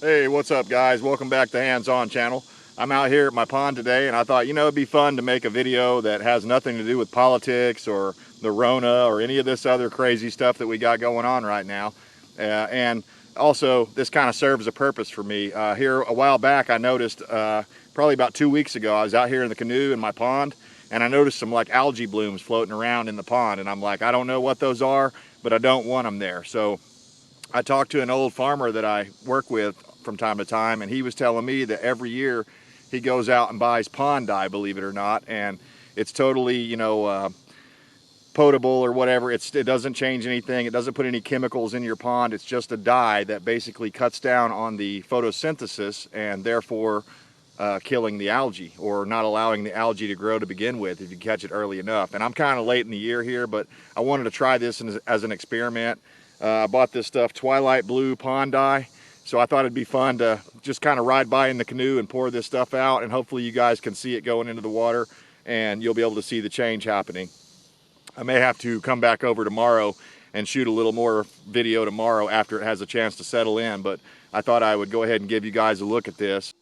Hey, what's up guys? Welcome back to Hands On channel. I'm out here at my pond today and I thought, it'd be fun to make a video that has nothing to do with politics or the Rona or any of this other crazy stuff that we got going on right now. And also, this kind of serves a purpose for me. Here a while back, I noticed, probably about 2 weeks ago, I was out here in the canoe in my pond and I noticed some like algae blooms floating around in the pond. And I'm like, I don't know what those are, but I don't want them there. So I talked to an old farmer that I work with from time to time, and he was telling me that every year he goes out and buys pond dye, believe it or not, and it's totally, potable or whatever. It doesn't change anything. It doesn't put any chemicals in your pond. It's just a dye that basically cuts down on the photosynthesis and therefore killing the algae or not allowing the algae to grow to begin with if you catch it early enough. And I'm kind of late in the year here, but I wanted to try this as an experiment. I bought this stuff, Twilight Blue Pond Dye. So I thought it'd be fun to just kind of ride by in the canoe and pour this stuff out, and hopefully you guys can see it going into the water and you'll be able to see the change happening. I may have to come back over tomorrow and shoot a little more video tomorrow after it has a chance to settle in, but I thought I would go ahead and give you guys a look at this.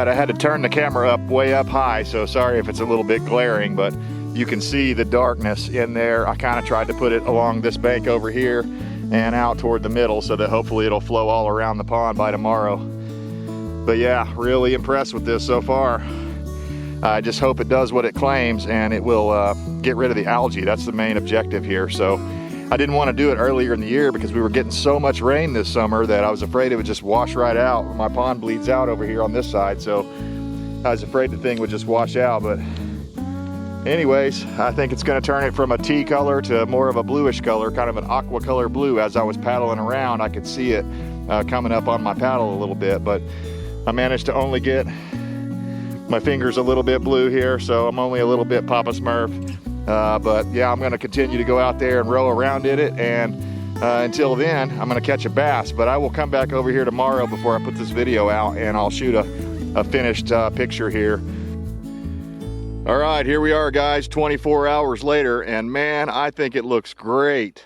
Alright, I had to turn the camera up way up high, so sorry if it's a little bit glaring, but you can see the darkness in there. I kind of tried to put it along this bank over here and out toward the middle so that hopefully it'll flow all around the pond by tomorrow. But yeah, really impressed with this so far. I just hope it does what it claims and it will get rid of the algae. That's the main objective here. So I didn't want to do it earlier in the year because we were getting so much rain this summer that I was afraid it would just wash right out. My pond bleeds out over here on this side, so I was afraid the thing would just wash out. But anyways, I think it's going to turn it from a tea color to more of a bluish color, kind of an aqua color blue. As I was paddling around, I could see it coming up on my paddle a little bit, but I managed to only get my fingers a little bit blue here, so I'm only a little bit Papa Smurf. But yeah, I'm going to continue to go out there and row around in it, and until then, I'm going to catch a bass. But I will come back over here tomorrow before I put this video out, and I'll shoot a finished picture here. All right, here we are, guys, 24 hours later, and man, I think it looks great.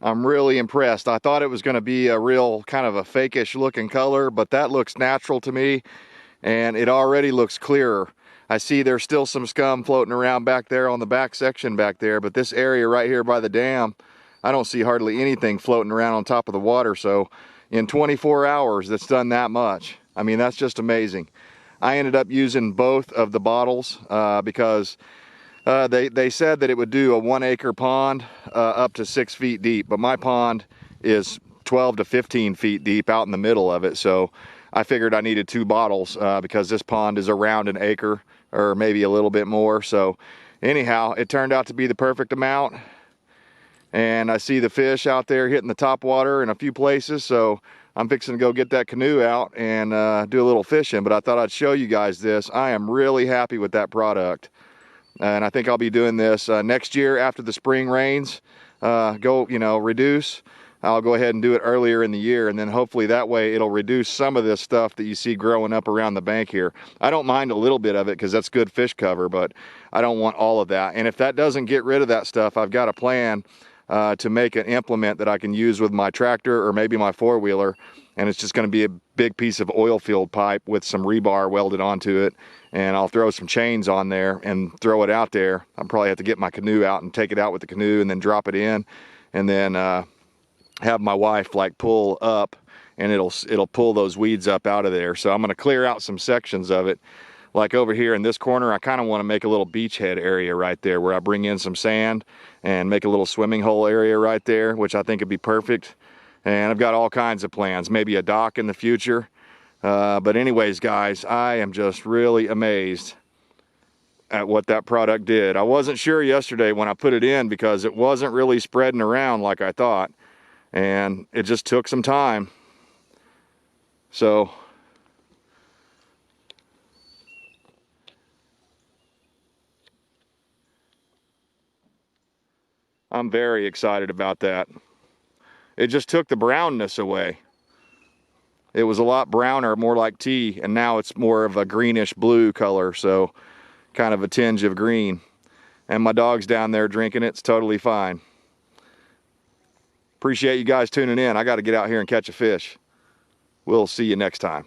I'm really impressed. I thought it was going to be a real kind of a fakeish looking color, but that looks natural to me, and it already looks clearer. I see there's still some scum floating around back there on the back section back there, but this area right here by the dam, I don't see hardly anything floating around on top of the water. So in 24 hours, that's done that much. I mean, that's just amazing. I ended up using both of the bottles because they said that it would do a 1 acre pond up to 6 feet deep, but my pond is 12 to 15 feet deep out in the middle of it. So I figured I needed 2 bottles because this pond is around an acre or maybe a little bit more. So anyhow, it turned out to be the perfect amount. And I see the fish out there hitting the top water in a few places. So I'm fixing to go get that canoe out and do a little fishing. But I thought I'd show you guys this. I am really happy with that product. And I think I'll be doing this next year after the spring rains reduce. I'll go ahead and do it earlier in the year, and then hopefully that way it'll reduce some of this stuff that you see growing up around the bank here. I don't mind a little bit of it because that's good fish cover, but I don't want all of that. And if that doesn't get rid of that stuff, I've got a plan to make an implement that I can use with my tractor or maybe my four-wheeler, and it's just going to be a big piece of oil field pipe with some rebar welded onto it, and I'll throw some chains on there and throw it out there. I'll probably have to get my canoe out and take it out with the canoe and then drop it in, and then have my wife like pull up, and it'll pull those weeds up out of there. So I'm going to clear out some sections of it. Like over here in this corner, I kind of want to make a little beachhead area right there where I bring in some sand and make a little swimming hole area right there, which I think would be perfect. And I've got all kinds of plans, maybe a dock in the future. But anyways, guys, I am just really amazed at what that product did. I wasn't sure yesterday when I put it in because it wasn't really spreading around like I thought. And it just took some time. So I'm very excited about that. It just took the brownness away. It was a lot browner, more like tea, and now it's more of a greenish blue color, so kind of a tinge of green. And my dog's down there drinking it. It's totally fine. Appreciate you guys tuning in. I got to get out here and catch a fish. We'll see you next time.